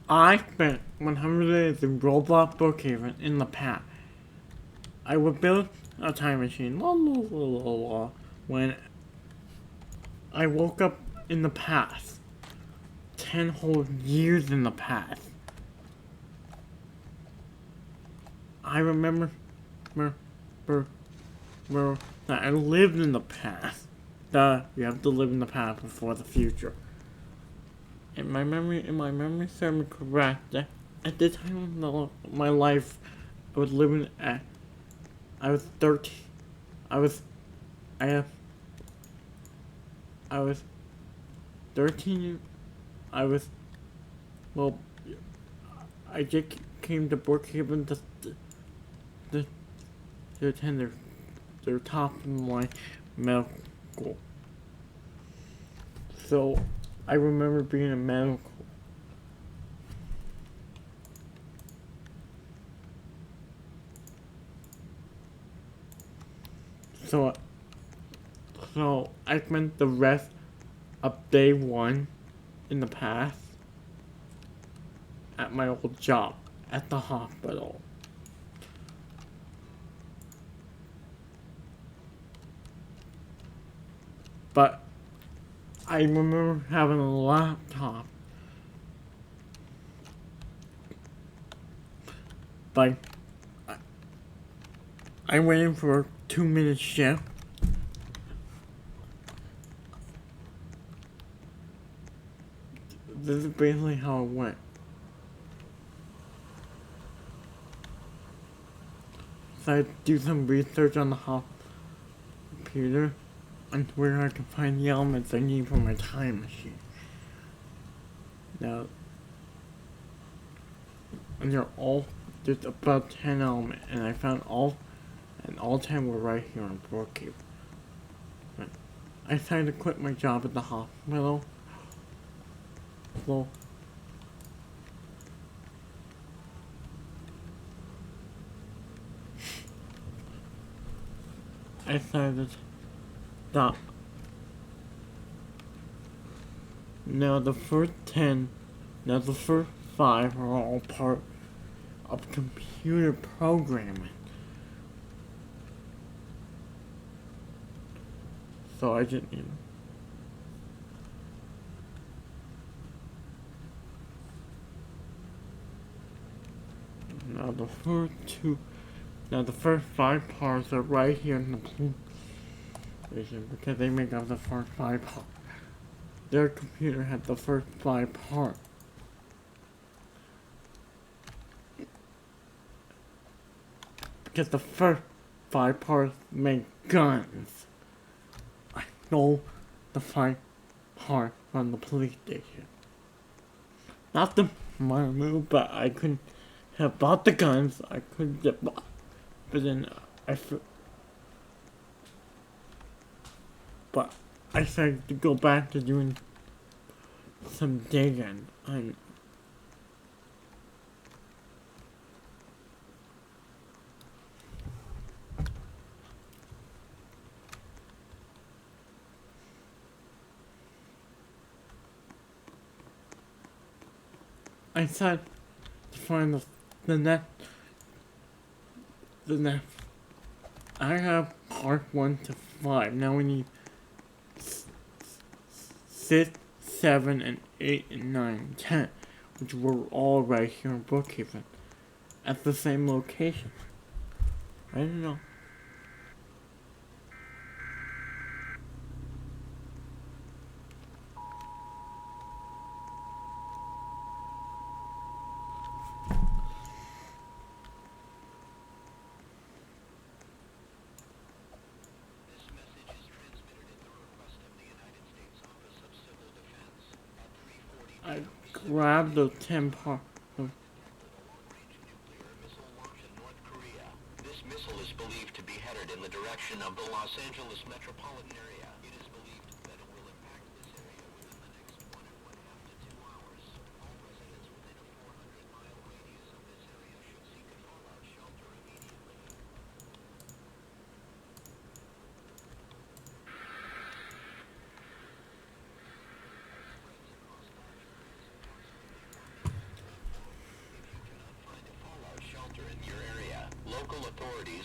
I spent 100 days in Roblox Brookhaven in the past. I would build a time machine, when I woke up in the past. 10 whole years in the past. I remember that I lived in the past. You have to live in the past before the future. In my memory serves me correct, at this time of my life, I was living at, I was 13, I was 13, well, I just came to Brookhaven to attend their top of the line medical school. So, I remember being in medical. So I spent the rest of day one in the past at my old job at the hospital. But I remember having a laptop. But I went in for a 2-minute shift. This is basically how it went. So I do some research on the computer on where I can find the elements I need for my time machine. Now, and there's about 10 elements, and I found all 10 were right here in Brookhaven. I decided to quit my job at the hospital. Well, I decided to stop. Now the first 5 are all part of computer programming. So I just Now the first 5 parts are right here in the police station because they make up the first 5 parts. Their computer had the first 5 parts. Because the first 5 parts make guns. I stole the 5 parts from the police station. Not the smart move, but I couldn't have bought the guns. I couldn't get bought. But then I decided to go back to doing some digging. I decided to find the next. I have part 1 to 5. Now we need 6, 7, and 8, and 9, and 10, which were all right here in Brookhaven, at the same location. I don't know. I grabbed the 10 parts. This missile is believed to be headed in the direction of the Los Angeles metropolitan area. It is believed that it will impact this area within the next 1.5 to 2 hours. All residents within a 400-mile radius of this area should seek a fallout shelter immediately.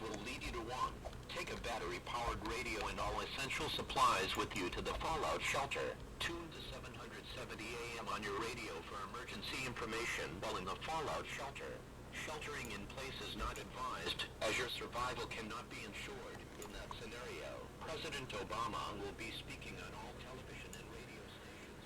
will lead you to one. Take a battery-powered radio and all essential supplies with you to the fallout shelter. Tune to 770 AM on your radio for emergency information while in the fallout shelter. Sheltering in place is not advised, as your survival cannot be ensured. In that scenario, President Obama will be speaking on all television and radio stations.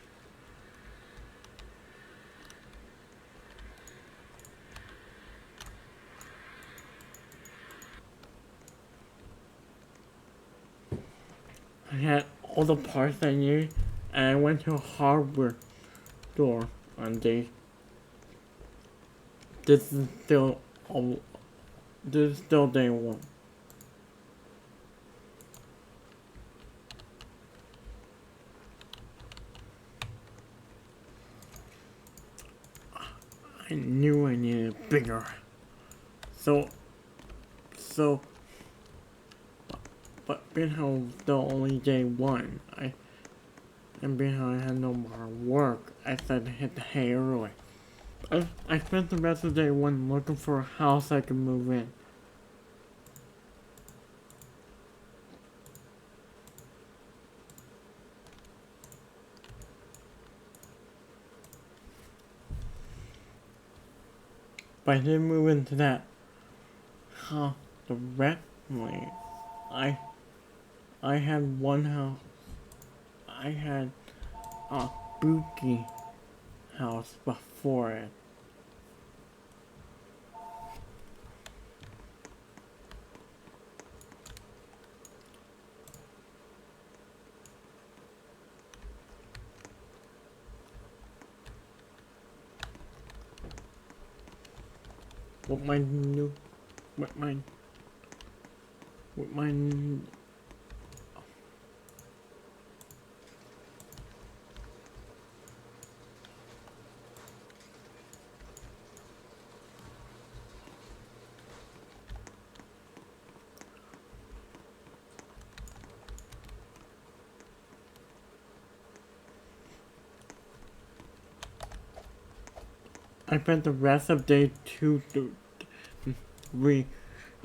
I had all the parts I needed, and I went to a hardware store on day. This is still day one. I knew I needed bigger. So, but being how it was still only day one, and being how I had no more work, I decided to hit the hay early. I spent the rest of day one looking for a house I could move in. But I didn't move into that house directly. I had one house. I had a spooky house before it. With my I spent the rest of day 2 to 3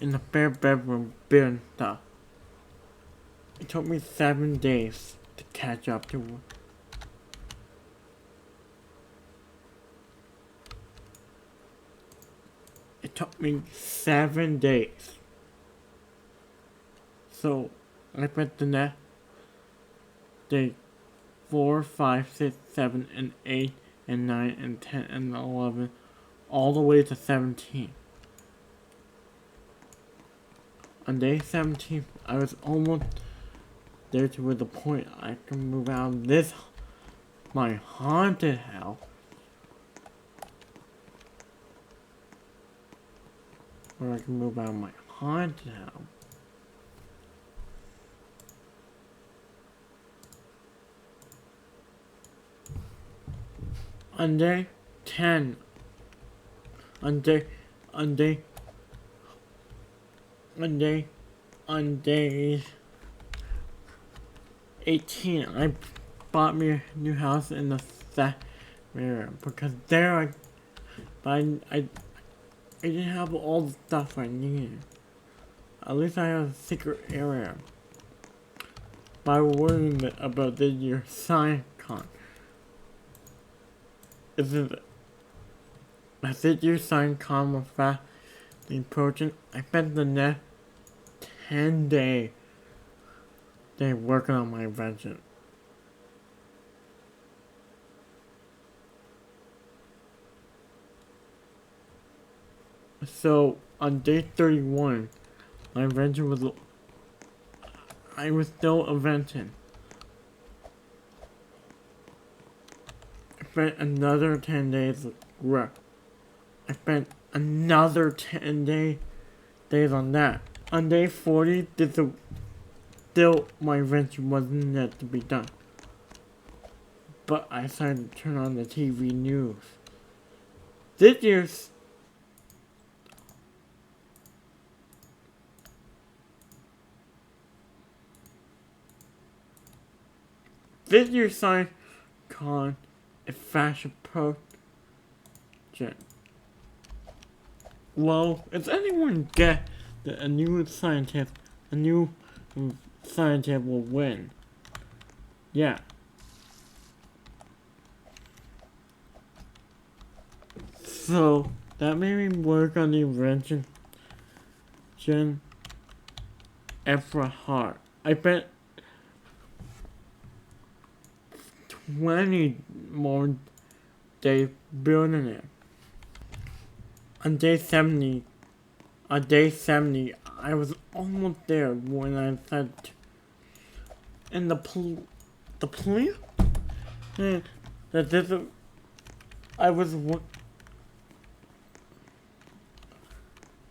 in the bare bedroom building stuff. It took me 7 days to catch up to it. It took me 7 days. So I spent the next day 4, 5, 6, 7, and 8, and 9, and 10, and 11, all the way to 17. On day 17, I was almost there to the point I can move out of this, my haunted house. Or I can move out of my haunted house. On day 10, on day 18, I bought me a new house in the second area because there I didn't have all the stuff I needed. At least I have a secret area. By worrying about this year's SciCon. This year's SciCon was fast approaching. I spent the next 10 days working on my invention. So on day 31, my invention was. I was still inventing. I spent another 10 days work. I spent another 10 days on that. On day 40, still my invention wasn't yet to be done. But I decided to turn on the TV news. This year's SciCon is fashion project. Well, does anyone get that a new scientist will win. Yeah. So that made me work on the invention extra hard. I bet 20 more days building it. On day 70, I was almost there when I said, and the police, that this, I was,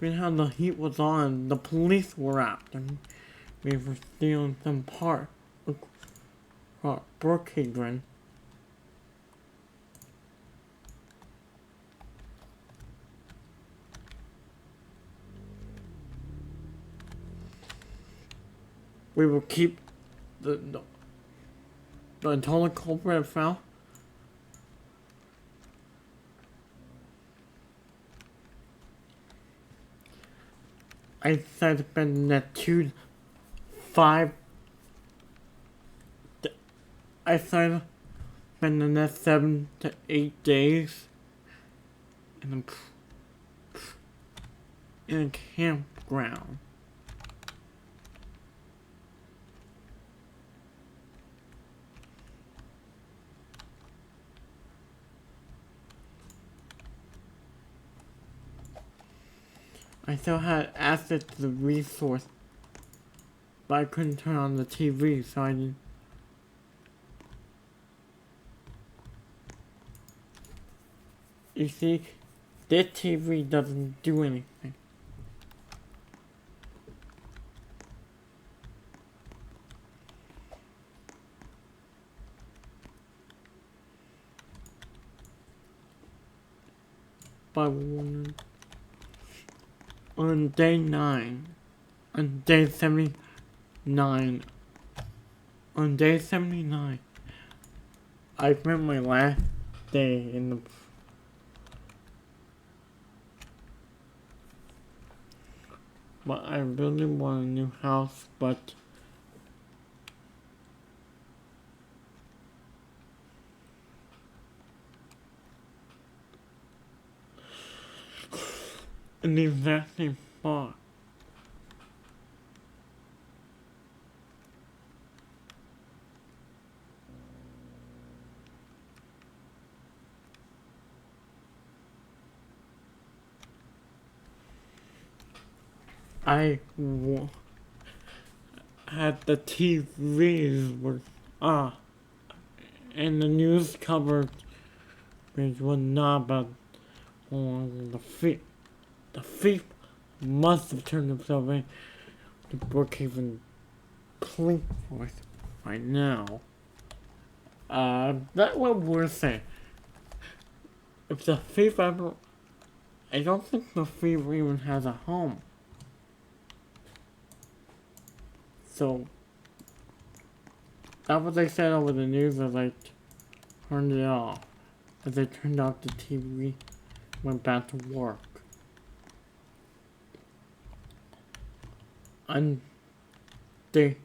how the heat was on, the police were after me. We were stealing some part of Brookhaven. We will keep the total culprit found. I said spend the next 7 to 8 days in a campground. I still had access to the resource, but I couldn't turn on the TV, so I didn't. You see, this TV doesn't do anything. But on day 79, I spent my last day in the. But I really want a new house, but in the exact same spot. I had the TVs were and the news coverage was not about the thief. The thief must have turned himself in to Brookhaven Police Force right now. That's what we're saying. If the thief ever, I don't think the thief even has a home. So, that's what they said over the news, as I turned it off. As they turned off the TV, went back to work. On day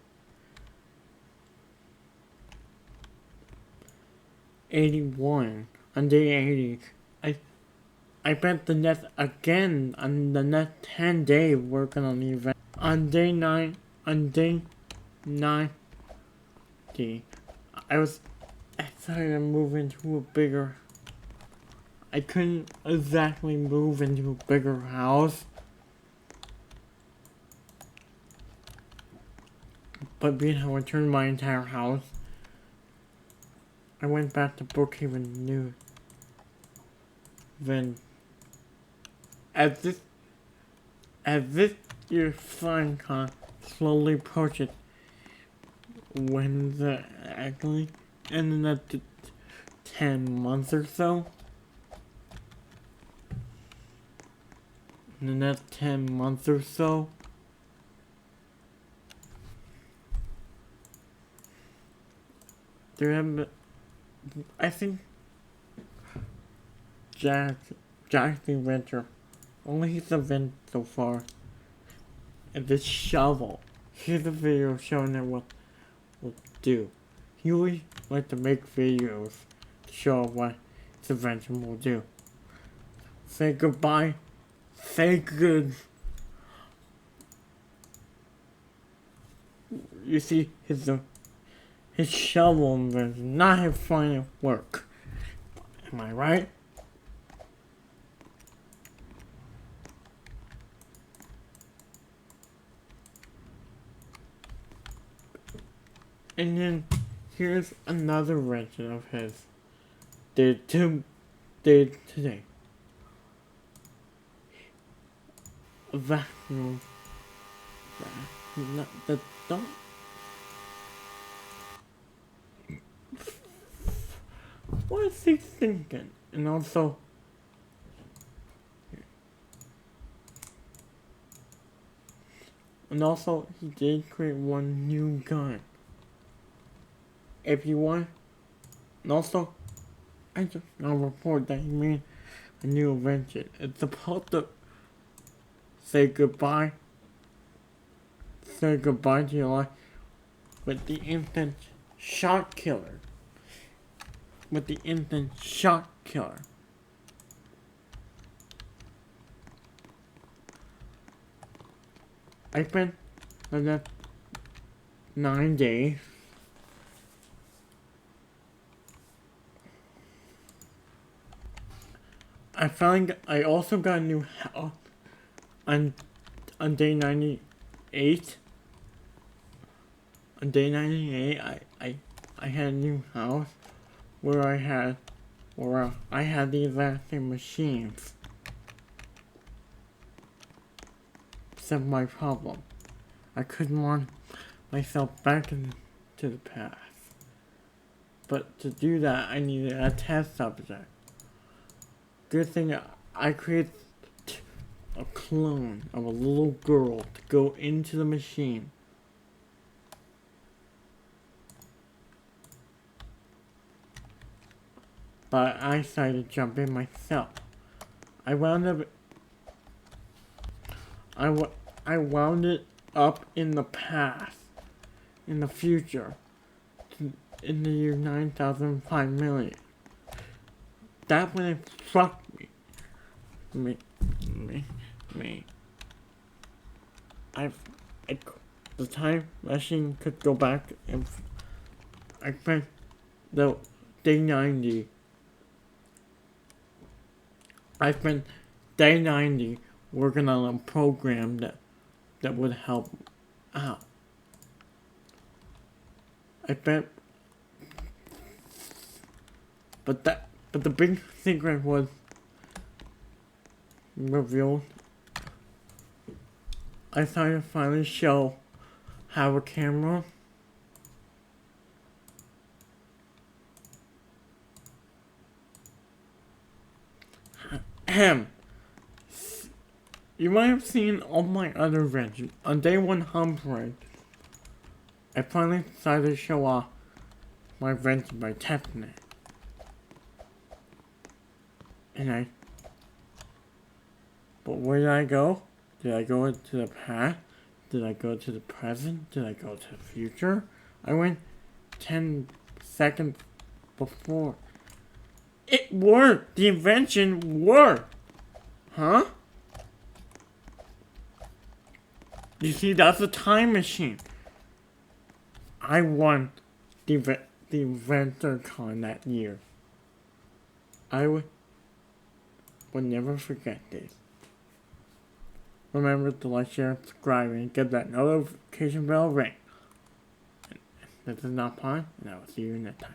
81, on day 80, I spent the next, again, on the next 10 days working on the event. On day 90, I was excited to move into a bigger. I couldn't exactly move into a bigger house, but being how I turned my entire house, I went back to Brookhaven News. Then, as this year's FlyCon slowly approaches, when the actually in the next 10 months or so, there have been, I think, Jack's the inventor. Only he's the inventor so far. and this shovel. Here's a video showing it what will do. He always like to make videos to show what his invention will do. Say goodbye. Say good. You see his shovel invention, not his final work. Am I right? And then here's another invention of his. Did today. A vacuum. Don't. What is he thinking? And also, he did create one new gun. If you want, and also, I just now report that he made a new invention. It's supposed to say goodbye to your life with the instant shot killer. I spent the next 9 days I also got a new house on day 98. On day 98, I had a new house where I had the exact same machines. Except my problem, I couldn't run myself back into the past. But to do that, I needed a test subject. Good thing I created a clone of a little girl to go into the machine. But I decided to jump in myself. I wound it up in the past, in the future, in the year 9005 million. That's when it struck me. The time machine could go back and I spent the day 90. I spent day 90 working on a program that would help out. But the big secret was revealed. I started to finally have a camera. You might have seen all my other inventions. On day 100, I finally decided to show off my invention by testing it. But where did I go? Did I go to the past? Did I go to the present? Did I go to the future? I went 10 seconds before. It worked! The invention worked! Huh? You see, that's a time machine. I won the Inventor Con that year. I would never forget this. Remember to like, share, subscribe, and get that notification bell ring. This is not Pine, and I will see you next time.